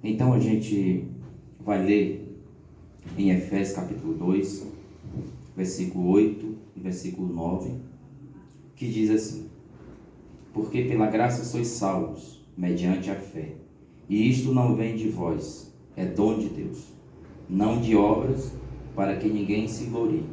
Então a gente vai ler em Efésios capítulo 2, versículo 8 e versículo 9, que diz assim: porque pela graça sois salvos, mediante a fé. E isto não vem de vós, é dom de Deus, não de obras, para que ninguém se glorie.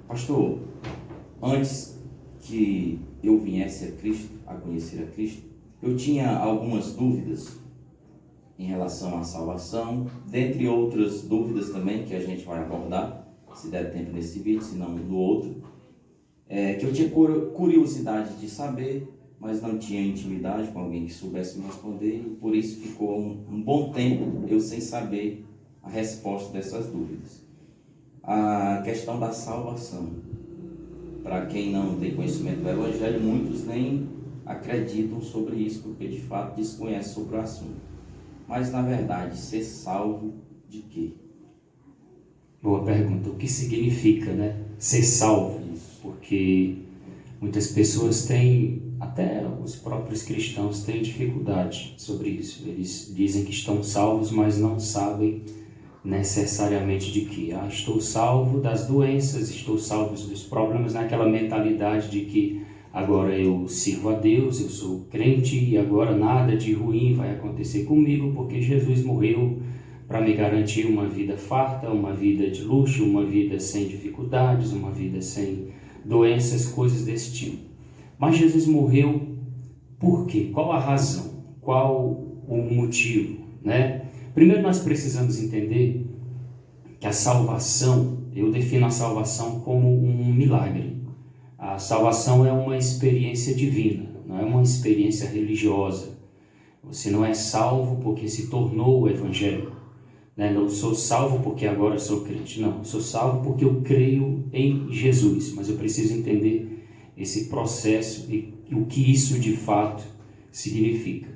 Pastor, antes que eu viesse a Cristo, a conhecer a Cristo, eu tinha algumas dúvidas em relação à salvação, dentre outras dúvidas também que a gente vai abordar, se der tempo nesse vídeo, se não no outro, que eu tinha curiosidade de saber, mas não tinha intimidade com alguém que soubesse me responder, e por isso ficou um bom tempo eu sem saber a resposta dessas dúvidas. A questão da salvação, para quem não tem conhecimento do Evangelho, muitos nem acreditam sobre isso, porque de fato desconhecem sobre o assunto. Mas na verdade, ser salvo de quê? Boa pergunta. O que significa, ser salvo? Porque muitas pessoas têm, até os próprios cristãos têm dificuldade sobre isso. Eles dizem que estão salvos, mas não sabem necessariamente de quê. Estou salvo das doenças, estou salvo dos problemas, naquela mentalidade de que agora eu sirvo a Deus, eu sou crente e agora nada de ruim vai acontecer comigo, porque Jesus morreu para me garantir uma vida farta, uma vida de luxo, uma vida sem dificuldades, uma vida sem doenças, coisas desse tipo. Mas Jesus morreu por quê? Qual a razão? Qual o motivo? Primeiro nós precisamos entender que a salvação, eu defino a salvação como um milagre. A salvação é uma experiência divina, não é uma experiência religiosa. Você não é salvo porque se tornou evangélico. Não sou salvo porque agora sou crente. Não, sou salvo porque eu creio em Jesus. Mas eu preciso entender esse processo e o que isso de fato significa.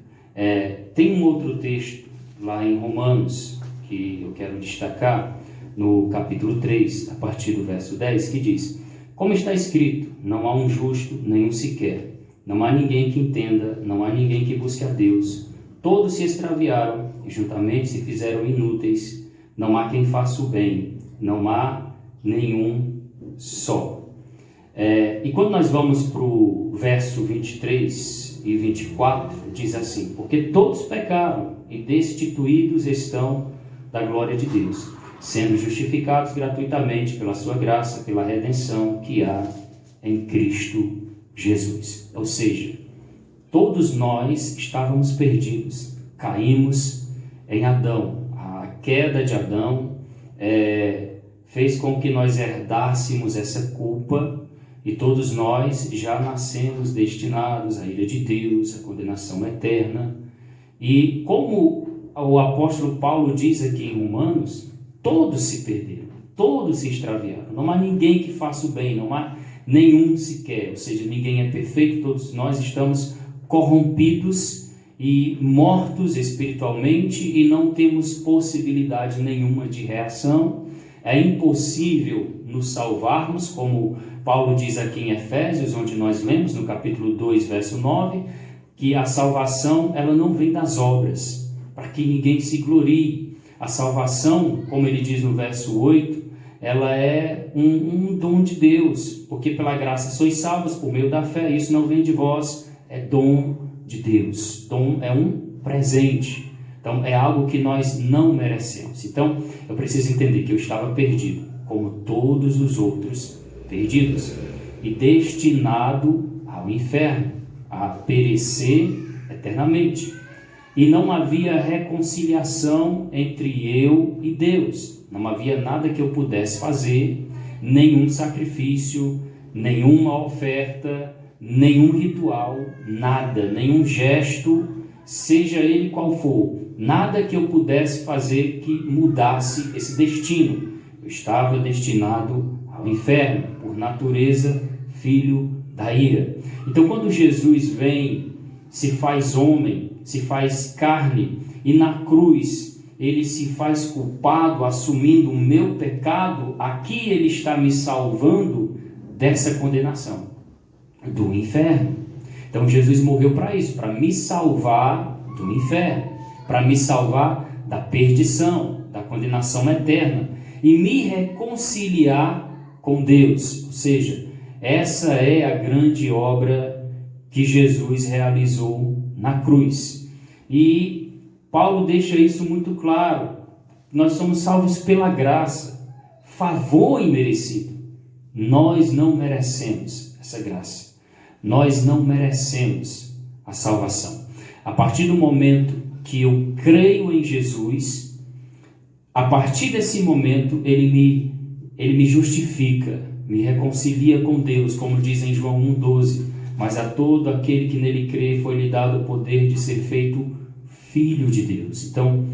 Tem um outro texto lá em Romanos que eu quero destacar, no capítulo 3, a partir do verso 10, que diz: como está escrito, não há um justo, nenhum sequer. Não há ninguém que entenda, não há ninguém que busque a Deus. Todos se extraviaram e juntamente se fizeram inúteis. Não há quem faça o bem, não há nenhum só. E quando nós vamos para o verso 23 e 24, diz assim: porque todos pecaram e destituídos estão da glória de Deus, sendo justificados gratuitamente pela sua graça, pela redenção que há em Cristo Jesus. Ou seja, todos nós estávamos perdidos, caímos em Adão. A queda de Adão fez com que nós herdássemos essa culpa, e todos nós já nascemos destinados à ira de Deus, à condenação eterna. E como o apóstolo Paulo diz aqui em Romanos, todos se perderam, todos se extraviaram. Não há ninguém que faça o bem, não há nenhum sequer. Ou seja, ninguém é perfeito, todos nós estamos corrompidos e mortos espiritualmente e não temos possibilidade nenhuma de reação. É impossível nos salvarmos, como Paulo diz aqui em Efésios, onde nós lemos no capítulo 2, verso 9, que a salvação ela não vem das obras, para que ninguém se glorie. A salvação, como ele diz no verso 8, ela é um dom de Deus, porque pela graça sois salvos por meio da fé. Isso não vem de vós, é dom de Deus. Dom é um presente, então é algo que nós não merecemos. Então eu preciso entender que eu estava perdido, como todos os outros perdidos, e destinado ao inferno, a perecer eternamente. E não havia reconciliação entre eu e Deus. Não havia nada que eu pudesse fazer, nenhum sacrifício, nenhuma oferta, nenhum ritual, nada, nenhum gesto, seja ele qual for, nada que eu pudesse fazer que mudasse esse destino. Eu estava destinado ao inferno, por natureza, filho da ira. Então, quando Jesus vem, se faz homem, se faz carne, e na cruz ele se faz culpado, assumindo o meu pecado, aqui ele está me salvando dessa condenação, do inferno. Então Jesus morreu para isso, para me salvar do inferno. para me salvar da perdição, da condenação eterna e me reconciliar com Deus. Ou seja, essa é a grande obra que Jesus realizou na cruz. E Paulo deixa isso muito claro. Nós somos salvos pela graça, favor imerecido. Nós não merecemos essa graça. Nós não merecemos a salvação. A partir do momento que eu creio em Jesus, a partir desse momento ele me justifica, me reconcilia com Deus, como diz em João 1,12. Mas a todo aquele que nele crê foi-lhe dado o poder de ser feito filho de Deus. Então,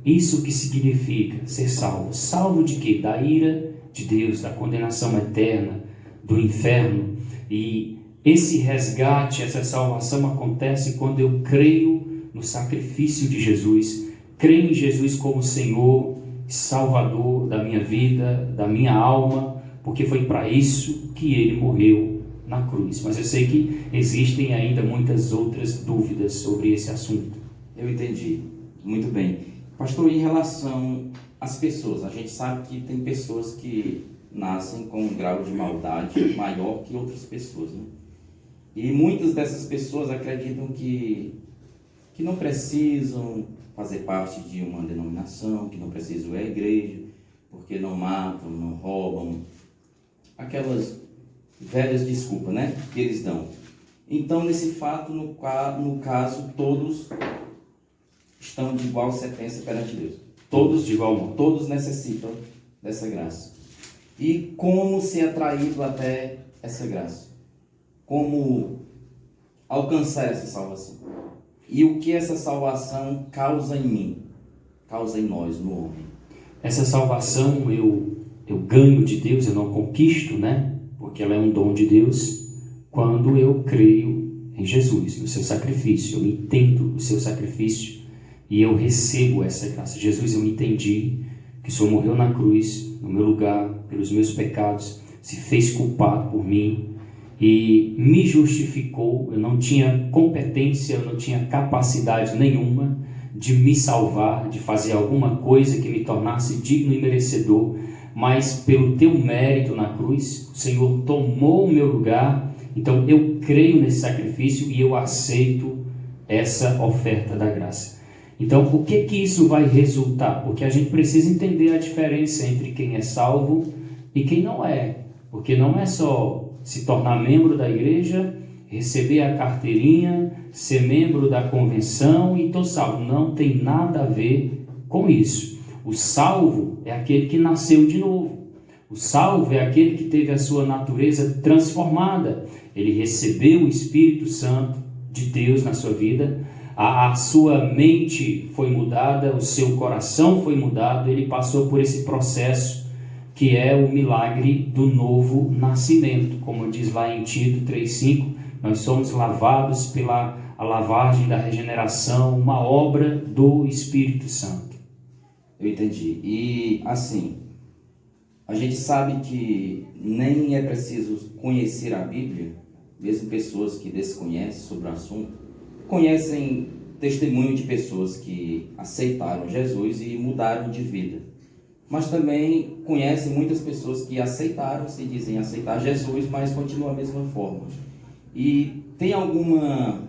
isso que significa ser salvo. Salvo de quê? Da ira de Deus, da condenação eterna, do inferno. E esse resgate, essa salvação acontece quando eu creio no sacrifício de Jesus, creio em Jesus como Senhor e Salvador da minha vida, da minha alma, porque foi para isso que Ele morreu na cruz. Mas eu sei que existem ainda muitas outras dúvidas sobre esse assunto. Eu entendi. Muito bem. Pastor, em relação às pessoas, a gente sabe que tem pessoas que nascem com um grau de maldade maior que outras pessoas, né? E muitas dessas pessoas acreditam que não precisam fazer parte de uma denominação, que não precisam ir à igreja, porque não matam, não roubam. Aquelas velhas desculpas, né, que eles dão. Então, nesse fato, no caso, todos estão de igual sentença perante Deus. Todos de igual modo. Todos necessitam dessa graça. E como ser atraído até essa graça? Como alcançar essa salvação? E o que essa salvação causa em mim? Causa em nós, no homem? Essa salvação eu ganho de Deus, eu não conquisto, né? Porque ela é um dom de Deus quando eu creio em Jesus, no seu sacrifício. Eu entendo o seu sacrifício e eu recebo essa graça. Jesus, eu entendi que o Senhor morreu na cruz, no meu lugar, pelos meus pecados, se fez culpado por mim e me justificou. Eu não tinha competência, eu não tinha capacidade nenhuma de me salvar, de fazer alguma coisa que me tornasse digno e merecedor, mas pelo teu mérito na cruz, o Senhor tomou o meu lugar. Então eu creio nesse sacrifício e eu aceito essa oferta da graça. Então o que isso vai resultar? Porque a gente precisa entender a diferença entre quem é salvo e quem não é. Porque não é só se tornar membro da igreja, receber a carteirinha, ser membro da convenção e estou salvo. Não tem nada a ver com isso. O salvo é aquele que nasceu de novo. O salvo é aquele que teve a sua natureza transformada. Ele recebeu o Espírito Santo de Deus na sua vida. A sua mente foi mudada, o seu coração foi mudado. Ele passou por esse processo que é o milagre do novo nascimento. Como diz lá em Tito 3,5, nós somos lavados pela a lavagem da regeneração, uma obra do Espírito Santo. Eu entendi. E assim, a gente sabe que nem é preciso conhecer a Bíblia, mesmo pessoas que desconhecem sobre o assunto, conhecem testemunho de pessoas que aceitaram Jesus e mudaram de vida. Mas também conhecem muitas pessoas que aceitaram, se dizem aceitar Jesus, mas continuam da mesma forma. E tem alguma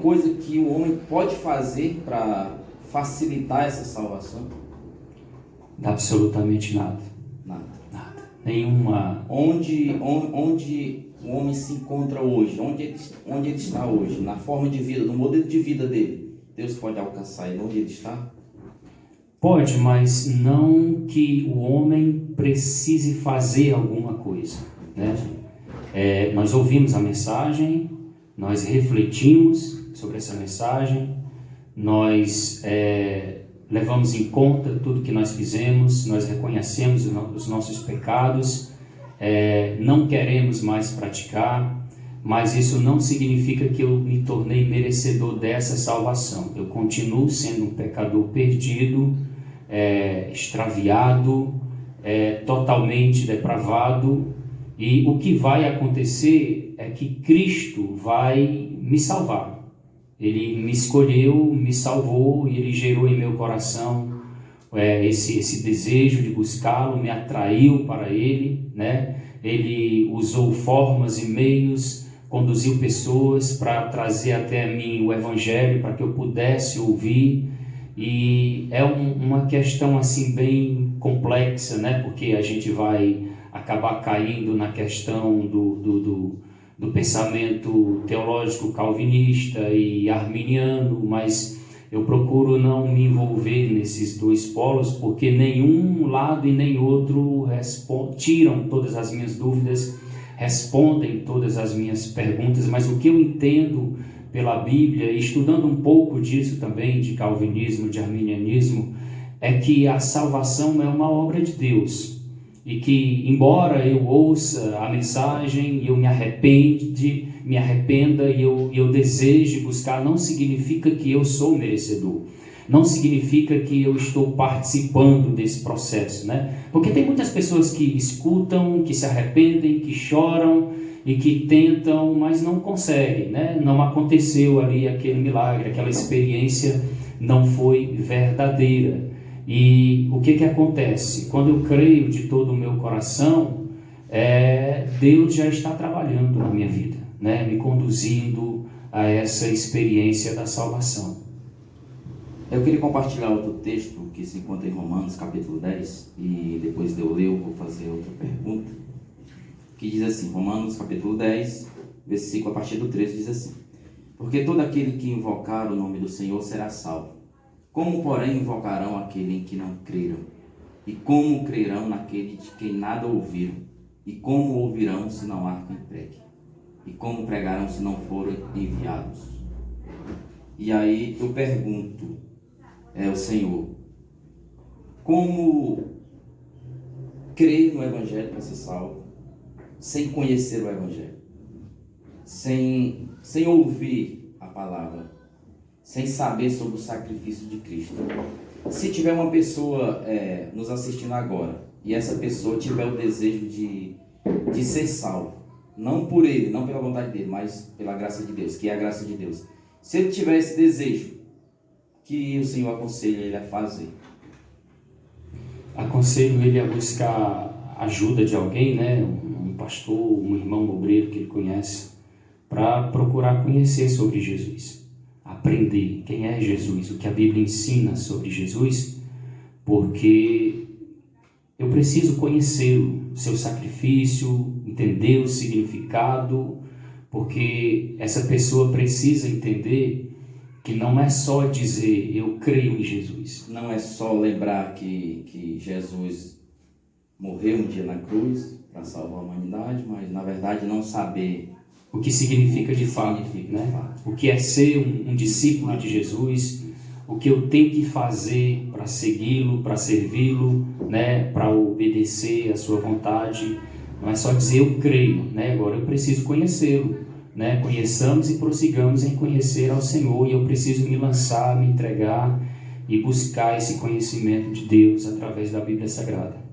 coisa que o homem pode fazer para facilitar essa salvação? Absolutamente nada. Nada. Nenhuma. Onde o homem se encontra hoje, onde ele está hoje, na forma de vida, no modelo de vida dele, Deus pode alcançar ele onde ele está? Pode, mas não que o homem precise fazer alguma coisa, né? Nós ouvimos a mensagem, nós refletimos sobre essa mensagem, nós levamos em conta tudo que nós fizemos, nós reconhecemos os nossos pecados, não queremos mais praticar, mas isso não significa que eu me tornei merecedor dessa salvação. Eu continuo sendo um pecador perdido, extraviado, totalmente depravado, e o que vai acontecer é que Cristo vai me salvar. Ele me escolheu, me salvou e Ele gerou em meu coração esse desejo de buscá-lo, me atraiu para Ele, né? Ele usou formas e meios, conduziu pessoas para trazer até mim o Evangelho, para que eu pudesse ouvir. E é uma questão assim bem complexa, né? Porque a gente vai acabar caindo na questão do pensamento teológico calvinista e arminiano, mas eu procuro não me envolver nesses dois polos, porque nenhum lado e nem outro tiram todas as minhas dúvidas, respondem todas as minhas perguntas, mas o que eu entendo pela Bíblia, e estudando um pouco disso também, de calvinismo, de arminianismo, é que a salvação é uma obra de Deus, e que embora eu ouça a mensagem e eu me arrependa e eu deseje buscar, não significa que eu sou merecedor, não significa que eu estou participando desse processo, né? Porque tem muitas pessoas que escutam, que se arrependem, que choram e que tentam, mas não conseguem, né? Não aconteceu ali aquele milagre, aquela experiência não foi verdadeira. E o que acontece? Quando eu creio de todo o meu coração, Deus já está trabalhando na minha vida, né? Me conduzindo a essa experiência da salvação. Eu queria compartilhar outro texto que se encontra em Romanos capítulo 10, e depois de eu ler eu vou fazer outra pergunta, que diz assim, Romanos capítulo 10, versículo a partir do 13, diz assim: porque todo aquele que invocar o nome do Senhor será salvo. Como, porém, invocarão aquele em que não creram? E como crerão naquele de quem nada ouviram? E como ouvirão se não há quem pregue? E como pregarão se não forem enviados? E aí eu pergunto ao Senhor, como crer no Evangelho para ser salvo, sem conhecer o Evangelho, sem ouvir a palavra, sem saber sobre o sacrifício de Cristo? Se tiver uma pessoa nos assistindo agora, e essa pessoa tiver o desejo de ser salvo, não por ele, não pela vontade dele, mas pela graça de Deus, que é a graça de Deus. Se ele tiver esse desejo, que o Senhor aconselha ele a fazer? Aconselho ele a buscar ajuda de alguém, né? Um pastor, um irmão obreiro que ele conhece, para procurar conhecer sobre Jesus, aprender quem é Jesus, o que a Bíblia ensina sobre Jesus, porque eu preciso conhecê-lo, seu sacrifício, entender o significado, porque essa pessoa precisa entender que não é só dizer eu creio em Jesus. Não é só lembrar que Jesus morreu um dia na cruz para salvar a humanidade, mas na verdade não saber o que significa de fato, né? O que é ser um discípulo de Jesus, o que eu tenho que fazer para segui-lo, para servi-lo, né? Para obedecer a sua vontade. Não é só dizer eu creio, né? Agora eu preciso conhecê-lo, né? Conheçamos e prossigamos em conhecer ao Senhor, e eu preciso me lançar, me entregar e buscar esse conhecimento de Deus através da Bíblia Sagrada.